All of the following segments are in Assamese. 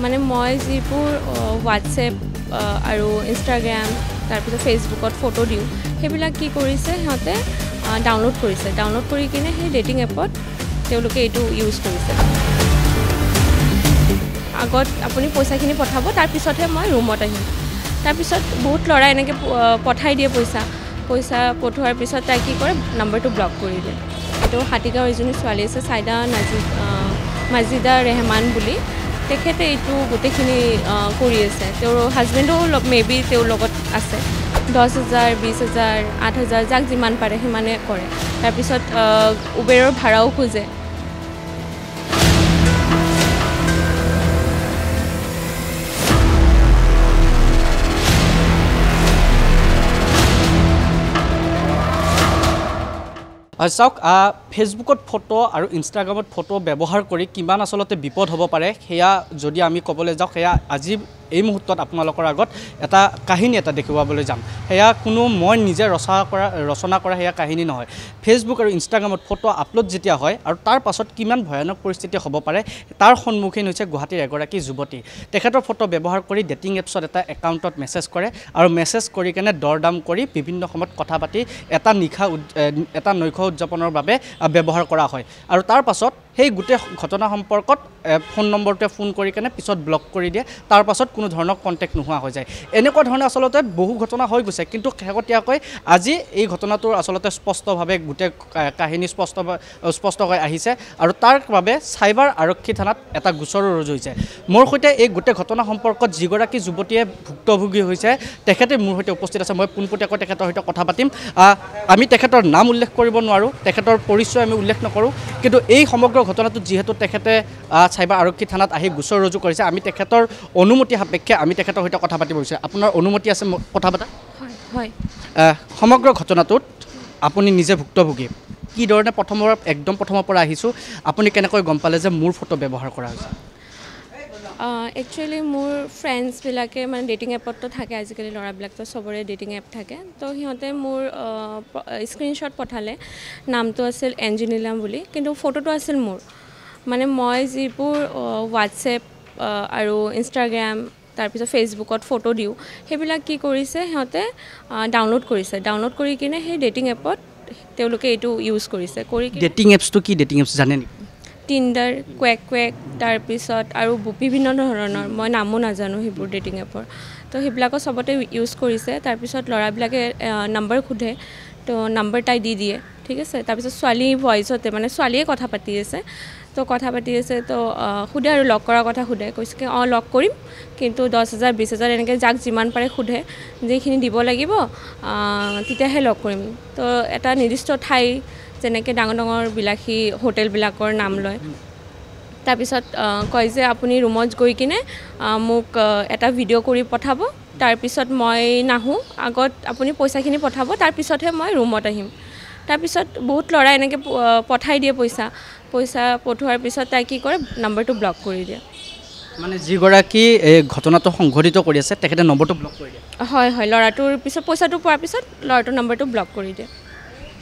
মানে মই যিবোৰ হোৱাটছএপ আৰু ইনষ্টাগ্ৰাম তাৰপিছত ফেচবুকত ফটো দিওঁ সেইবিলাক কি কৰিছে সিহঁতে ডাউনলোড কৰিছে ডাউনলোড কৰি কিনে সেই ডেটিং এপত তেওঁলোকে এইটো ইউজ কৰিছে আগত আপুনি পইচাখিনি পঠাব তাৰপিছতহে মই ৰুমত আহিম তাৰপিছত বহুত ল'ৰাই এনেকৈ পঠাই দিয়ে পইচা পঠোৱাৰ পিছত তাই কি কৰে নম্বৰটো ব্লক কৰি দিয়ে এইটো হাতীগাঁৱৰ এজনী ছোৱালী আছে চাইদা মাজিদা ৰেহমান বুলি তেখেতে এইটো গোটেইখিনি কৰি আছে তেওঁৰ হাজবেণ্ডো মেবি তেওঁৰ লগত আছে 10,000 20,000 8,000 যাক যিমান পাৰে সিমানে কৰে তাৰপিছত উবেৰৰ ভাড়াও খোজে চাওক ফেচবুকত ফটো আৰু ইনষ্টাগ্ৰামত ফটো ব্যৱহাৰ কৰি কিমান আচলতে বিপদ হ'ব পাৰে সেয়া যদি আমি ক'বলৈ যাওঁ সেয়া আজি এই মুহূৰ্তত আপোনালোকৰ আগত এটা কাহিনী এটা দেখুৱাবলৈ যাম সেয়া কোনো মই নিজে ৰচনা কৰা সেয়া কাহিনী নহয় ফেচবুক আৰু ইনষ্টাগ্ৰামত ফটো আপলোড যেতিয়া হয় আৰু তাৰ পাছত কিমান ভয়ানক পৰিস্থিতি হ'ব পাৰে তাৰ সন্মুখীন হৈছে গুৱাহাটীৰ এগৰাকী যুৱতী তেখেতৰ ফটো ব্যৱহাৰ কৰি ডেটিং এপছত এটা একাউণ্টত মেছেজ কৰে আৰু মেছেজ কৰি কেনে দৰদাম কৰি বিভিন্ন সময়ত কথা পাতি এটা নৈশ উদযাপনৰ বাবে ব্যৱহাৰ কৰা হয় আৰু তাৰ পাছত সেই গোটেই ঘটনা সম্পৰ্কত ফোন নম্বৰটোৱে ফোন কৰি কেনে পিছত ব্লক কৰি দিয়ে তাৰ পাছত কোনো ধৰণৰ কণ্টেক্ট নোহোৱা হৈ যায় এনেকুৱা ধৰণে আচলতে বহু ঘটনা হৈ গৈছে কিন্তু শেহতীয়াকৈ আজি এই ঘটনাটোৰ আচলতে স্পষ্টভাৱে গোটেই কাহিনী স্পষ্টকৈ আহিছে আৰু তাৰ বাবে চাইবাৰ আৰক্ষী থানাত এটা গোচৰো ৰুজু হৈছে মোৰ সৈতে এই গোটেই ঘটনা সম্পৰ্কত যিগৰাকী যুৱতীয়ে ভুক্তভোগী হৈছে তেখেতে মোৰ সৈতে উপস্থিত আছে মই পোনপটীয়াকৈ তেখেতৰ সৈতে কথা পাতিম আমি তেখেতৰ নাম উল্লেখ কৰিব নোৱাৰোঁ তেখেতৰ পৰিচয় আমি উল্লেখ নকৰোঁ কিন্তু এই সমগ্ৰ ঘটনাটোত যিহেতু তেখেতে চাইবাৰ আৰক্ষী থানাত আহি গোচৰ ৰুজু কৰিছে আমি তেখেতৰ অনুমতি সাপেক্ষে আমি তেখেতৰ সৈতে কথা পাতিব বিচাৰিছোঁ আপোনাৰ অনুমতি আছে কথা পতা হয় সমগ্ৰ ঘটনাটোত আপুনি নিজে ভুক্তভোগী কি ধৰণে একদম প্ৰথমৰ পৰা আহিছোঁ আপুনি কেনেকৈ গম পালে যে মোৰ ফটো ব্যৱহাৰ কৰা হৈছে একচুৱেলি মোৰ ফ্ৰেণ্ডছবিলাকে মানে ডেটিং এপতো থাকে আজিকালি ল'ৰাবিলাকতো চবৰে ডেটিং এপ থাকে তো সিহঁতে মোৰ স্ক্ৰীনশ্বট পঠালে নামটো আছিল এঞ্জেলিনা বুলি কিন্তু ফটোটো আছিল মোৰ মানে মই যিবোৰ হোৱাটছএপ আৰু ইনষ্টাগ্ৰাম তাৰপিছত ফেচবুকত ফটো দিওঁ সেইবিলাক কি কৰিছে সিহঁতে ডাউনলোড কৰি কিনে সেই ডেটিং এপত তেওঁলোকে এইটো ইউজ কৰিছে ডেটিং এপছটো কি ডেটিং এপছ জানে নেকি টিণ্ডাৰ কুৱেক তাৰপিছত আৰু বিভিন্ন ধৰণৰ মই নামো নাজানো সেইবোৰ ডেটিং এপৰ তো সেইবিলাকো চবতে ইউজ কৰিছে তাৰপিছত ল'ৰাবিলাকে নম্বৰ সোধে তো নম্বৰ তাই দি দিয়ে ঠিক আছে তাৰপিছত ছোৱালী ভইচতে মানে ছোৱালীয়ে কথা পাতি আছে তো সোধে আৰু লগ কৰাৰ কথা সোধে কৈছে কি লগ কৰিম কিন্তু 10,000 20,000 এনেকৈ যাক যিমান পাৰে সোধে যিখিনি দিব লাগিব তেতিয়াহে লগ কৰিম তো এটা নিৰ্দিষ্ট ঠাই যেনেকৈ ডাঙৰ বিলাসী হোটেলবিলাকৰ নাম লয় তাৰপিছত কয় যে আপুনি ৰুমত গৈ কিনে মোক এটা ভিডিঅ' কৰি পঠাব তাৰপিছত মই নাহোঁ আগত আপুনি পইচাখিনি পঠাব তাৰপিছতহে মই ৰুমত আহিম তাৰপিছত বহুত ল'ৰাই এনেকৈ পঠাই দিয়ে পইচা পঠোৱাৰ পিছত তাই কি কৰে নম্বৰটো ব্লক কৰি দিয়ে মানে যিগৰাকী এই ঘটনাটো সংঘটিত কৰি আছে তেখেতে নম্বৰটো ব্লক কৰি দিয়ে হয় ল'ৰাটোৰ পিছত পইচাটো পোৱাৰ পিছত ল'ৰাটোৰ নম্বৰটো ব্লক কৰি দিয়ে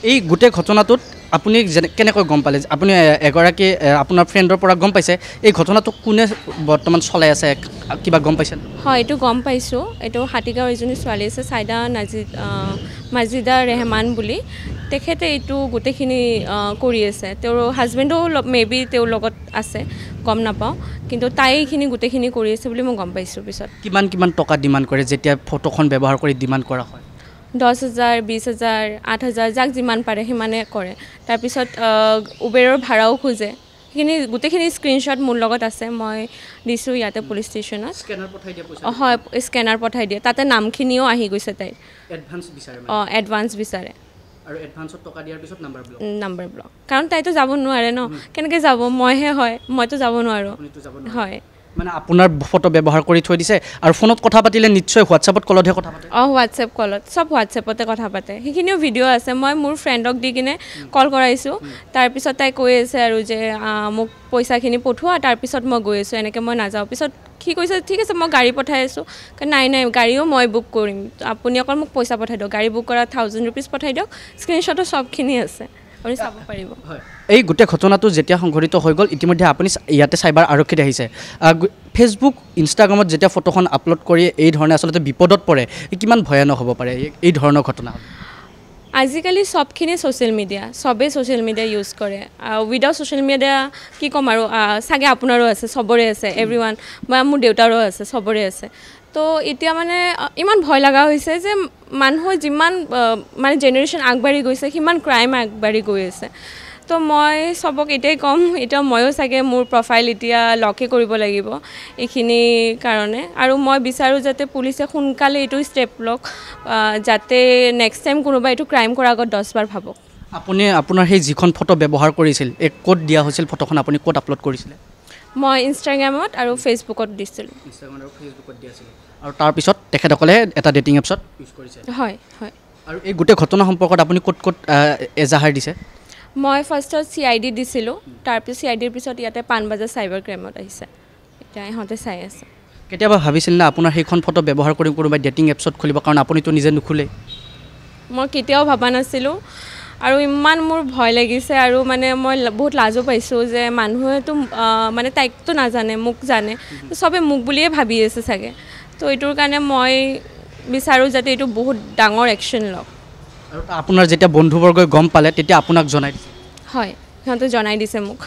এই গোটেই ঘটনাটোত আপুনি কেনেকৈ গম পালে আপুনি এগৰাকী আপোনাৰ ফ্ৰেণ্ডৰ পৰা গম পাইছে এই ঘটনাটো কোনে বৰ্তমান চলাই আছে কিবা গম পাইছে হয় এইটো গম পাইছোঁ এইটো হাতীগাঁৱৰ এজনী ছোৱালী আছে চাইদা মাজিদা ৰেহমান বুলি তেখেতে এইটো গোটেইখিনি কৰি আছে তেওঁৰ হাজবেণ্ডো মেবি তেওঁৰ লগত আছে গম নাপাওঁ কিন্তু তাই এইখিনি গোটেইখিনি কৰি আছে বুলি মই গম পাইছোঁ পিছত কিমান টকা ডিমাণ্ড কৰে যেতিয়া ফটোখন ব্যৱহাৰ কৰি ডিমাণ্ড কৰা হয় 10,000 20,000 8,000 যাক যিমান পাৰে সিমানে কৰে তাৰপিছত উবেৰৰ ভাড়াও খোজে সেইখিনি গোটেইখিনি স্ক্ৰীনশ্বট মোৰ লগত আছে মই দিছোঁ ইয়াতে পুলিচ ষ্টেচনত হয় স্কেনাৰ পঠাই দিয়ে তাতে নামখিনিও আহি গৈছে তাইৰ এডভান্স বিচাৰে আৰু এডভান্সত টকা দিয়াৰ পিছত নম্বৰ ব্লক কাৰণ তাইতো যাব নোৱাৰে ন কেনেকৈ যাব মইতো যাব নোৱাৰোঁ হয় মানে আপোনাৰ ফটো ব্যৱহাৰ কৰি থৈ দিছে আৰু ফোনত কথা পাতিলে নিশ্চয় হোৱাটছএপত কলতহে কথা পাতে হোৱাটছএপ কলত চব হোৱাটছএপতে কথা পাতে সেইখিনিও ভিডিঅ' আছে মই মোৰ ফ্ৰেণ্ডক দি কিনে কল কৰাইছোঁ তাৰপিছত তাই কৈ আছে আৰু যে মোক পইচাখিনি পঠোৱা তাৰপিছত মই গৈ আছোঁ এনেকৈ মই নাযাওঁ পিছত কি কৈছে ঠিক আছে মই গাড়ী পঠাই আছোঁ নাই গাড়ীও মই বুক কৰিম আপুনি অকল মোক পইচা পঠাই দিয়ক গাড়ী বুক কৰা 1,000 rupees পঠাই দিয়ক স্ক্ৰীনশ্বটো চবখিনি আছে আপুনি চাব পাৰিব এই গোটেই ঘটনাটো যেতিয়া সংঘটিত হৈ গ'ল ইতিমধ্যে আপুনি ইয়াতে চাইবাৰ আৰক্ষীত আহিছে ফেচবুক ইনষ্টাগ্ৰামত যেতিয়া ফটোখন আপলোড কৰি এই ধৰণে আচলতে বিপদত পৰে কিমান ভয়ানক হ'ব পাৰে এই ধৰণৰ ঘটনা আজিকালি সবখিনি ছ'চিয়েল মিডিয়া সবেই ছ'চিয়েল মিডিয়া ইউজ কৰে উইদাউট ছ'চিয়েল মিডিয়া কি ক'ম আৰু চাগে আপোনাৰো আছে চবৰে আছে এভৰিৱান বা মোৰ দেউতাৰো আছে চবৰে আছে তো এতিয়া মানে ইমান ভয় লগা হৈছে যে মানুহৰ যিমান মানে জেনেৰেশ্যন আগবাঢ়ি গৈছে সিমান ক্ৰাইম আগবাঢ়ি গৈ আছে তো মই সবক এটাই ক'ম এতিয়া ময়ো চাগে মোৰ প্ৰফাইল এতিয়া লকে কৰিব লাগিব এইখিনি কাৰণে আৰু মই বিচাৰোঁ যাতে পুলিচে সোনকালে এইটো ষ্টেপ লওক যাতে নেক্সট টাইম কোনোবা এইটো ক্ৰাইম কৰাৰ আগত 10 বাৰ ভাবক আপুনি আপোনাৰ সেই যিখন ফটো ব্যৱহাৰ কৰিছিল এই ক'ত দিয়া হৈছিল ফটোখন আপুনি ক'ত আপলোড কৰিছিলে মই ইনষ্টাগ্ৰামত আৰু ফেচবুকত দিছিলোঁ ইনষ্টাগ্ৰাম আৰু ফেচবুকত দিছিল আৰু তাৰপিছত তেখেতসকলে এটা ডেটিং এপছত ইউজ কৰিছে হয় হয় আৰু এই গোটেই ঘটনা সম্পৰ্কত আপুনি ক'ত ক'ত এজাহাৰ দিছে মই ফাৰ্ষ্টত CID দিছিলোঁ তাৰপিছত CIDৰ পিছত ইয়াতে পাণবজাৰ চাইবাৰ ক্ৰাইমত আহিছে এতিয়া ইহঁতে চাই আছে কেতিয়াবা ভাবিছিল না আপোনাৰ সেইখন ফটো ব্যৱহাৰ কৰি কোনোবাই ডেটিং এপছত খুলিব কাৰণ আপুনিতো নিজে নুখুলে মই কেতিয়াও ভবা নাছিলোঁ আৰু ইমান মোৰ ভয় লাগিছে আৰু মানে মই বহুত লাজো পাইছোঁ যে মানুহেতো মানে তাইকতো নাজানে মোক জানে চবে মোক বুলিয়ে ভাবি আছে চাগে তো এইটোৰ কাৰণে মই বিচাৰোঁ যাতে এইটো বহুত ডাঙৰ একশ্যন লওক আৰু আপোনাৰ যেতিয়া বন্ধুবৰ্গই গম পালে তেতিয়া আপোনাক জনাই দিছে হয় সিহঁতে জনাই দিছে মোক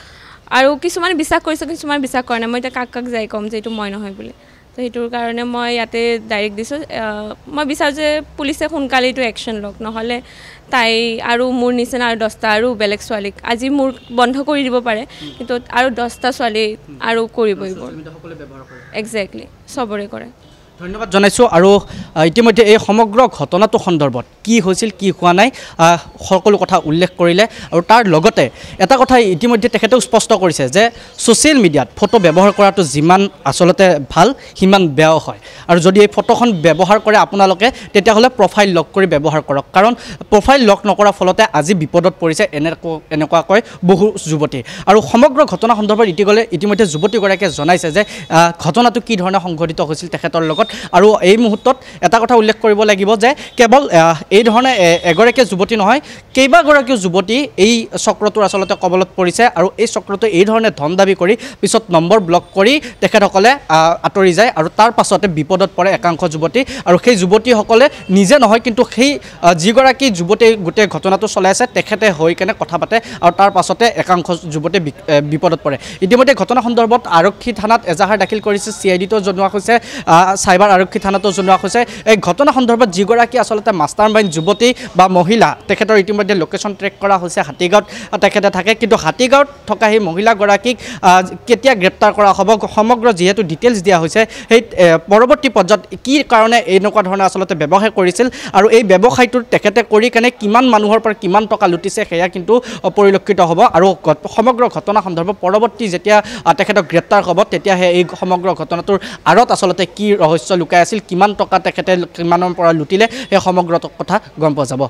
আৰু কিছুমানে বিশ্বাস কৰিছে কিছুমান বিশ্বাস কৰা নাই মই এতিয়া কাক কাক যাই ক'ম যে এইটো মই নহয় বুলি তো সেইটোৰ কাৰণে মই ইয়াতে ডাইৰেক্ট দিছোঁ মই বিচাৰোঁ যে পুলিচে সোনকালে এইটো একশ্যন লওক নহ'লে তাই আৰু মোৰ নিচিনা আৰু 10টা আৰু বেলেগ ছোৱালীক আজি মোৰ বন্ধ কৰি দিব পাৰে কিন্তু আৰু 10টা ছোৱালী আৰু কৰিব এইবোৰ একজেক্টলি চবৰে কৰে ধন্যবাদ জনাইছোঁ আৰু ইতিমধ্যে এই সমগ্ৰ ঘটনাটো সন্দৰ্ভত কি হৈছিল কি হোৱা নাই সকলো কথা উল্লেখ কৰিলে আৰু তাৰ লগতে এটা কথা ইতিমধ্যে তেখেতেও স্পষ্ট কৰিছে যে ছ'চিয়েল মিডিয়াত ফটো ব্যৱহাৰ কৰাটো যিমান আচলতে ভাল সিমান বেয়াও হয় আৰু যদি এই ফটোখন ব্যৱহাৰ কৰে আপোনালোকে তেতিয়াহ'লে প্ৰফাইল লক কৰি ব্যৱহাৰ কৰক কাৰণ প্ৰফাইল লক নকৰাৰ ফলতে আজি বিপদত পৰিছে এনেকুৱাকৈ বহু যুৱতী আৰু সমগ্ৰ ঘটনা সন্দৰ্ভত ইতিমধ্যে যুৱতীগৰাকীয়ে জনাইছে যে ঘটনাটো কি ধৰণে সংঘটিত হৈছিল তেখেতৰ লগত আৰু এই মুহূৰ্তত এটা কথা উল্লেখ কৰিব লাগিব যে কেৱল এই ধৰণে এগৰাকীয়ে যুৱতী নহয় কেইবাগৰাকীও যুৱতী এই চক্ৰটোৰ আচলতে কবলত পৰিছে আৰু এই চক্ৰটোৱে এই ধৰণে ধন দাবী কৰি পিছত নম্বৰ ব্লক কৰি তেখেতসকলে আঁতৰি যায় আৰু তাৰ পাছতে বিপদত পৰে একাংশ যুৱতী আৰু সেই যুৱতীসকলে নিজে নহয় কিন্তু সেই যিগৰাকী যুৱতী গোটেই ঘটনাটো চলাই আছে তেখেতে হৈ কেনে কথা পাতে আৰু তাৰ পাছতে একাংশ যুৱতী বিপদত পৰে ইতিমধ্যে ঘটনা সন্দৰ্ভত আৰক্ষী থানাত এজাহাৰ দাখিল কৰিছে CIDতো জনোৱা হৈছে চাইবাৰ আৰক্ষী থানাতো জনোৱা হৈছে এই ঘটনা সন্দৰ্ভত যিগৰাকী আচলতে মাষ্টাৰ মাইণ্ড যুৱতী বা মহিলা তেখেতৰ ইতিমধ্যে লোকেশ্যন ট্ৰেক কৰা হৈছে হাতীগাঁৱত তেখেতে থাকে কিন্তু হাতীগাঁৱত থকা সেই মহিলাগৰাকীক কেতিয়া গ্ৰেপ্তাৰ কৰা হ'ব সমগ্ৰ যিহেতু ডিটেইলছ দিয়া হৈছে সেই পৰৱৰ্তী পৰ্যায়ত কি কাৰণে এনেকুৱা ধৰণে আচলতে ব্যৱসায় কৰিছিল আৰু এই ব্যৱসায়টো তেখেতে কৰি কেনে কিমান মানুহৰ পৰা কিমান টকা লুটিছে সেয়া কিন্তু পৰিলক্ষিত হ'ব আৰু সমগ্ৰ ঘটনা সন্দৰ্ভত পৰৱৰ্তী যেতিয়া তেখেতক গ্ৰেপ্তাৰ হ'ব তেতিয়াহে এই সমগ্ৰ ঘটনাটোৰ আঁৰত আচলতে কি ৰহস্য লুকাই আছিল কিমান টকা তেখেতে কিমানৰ পৰা লুটিলে সেই সমগ্ৰ কথা গম পোৱা যাব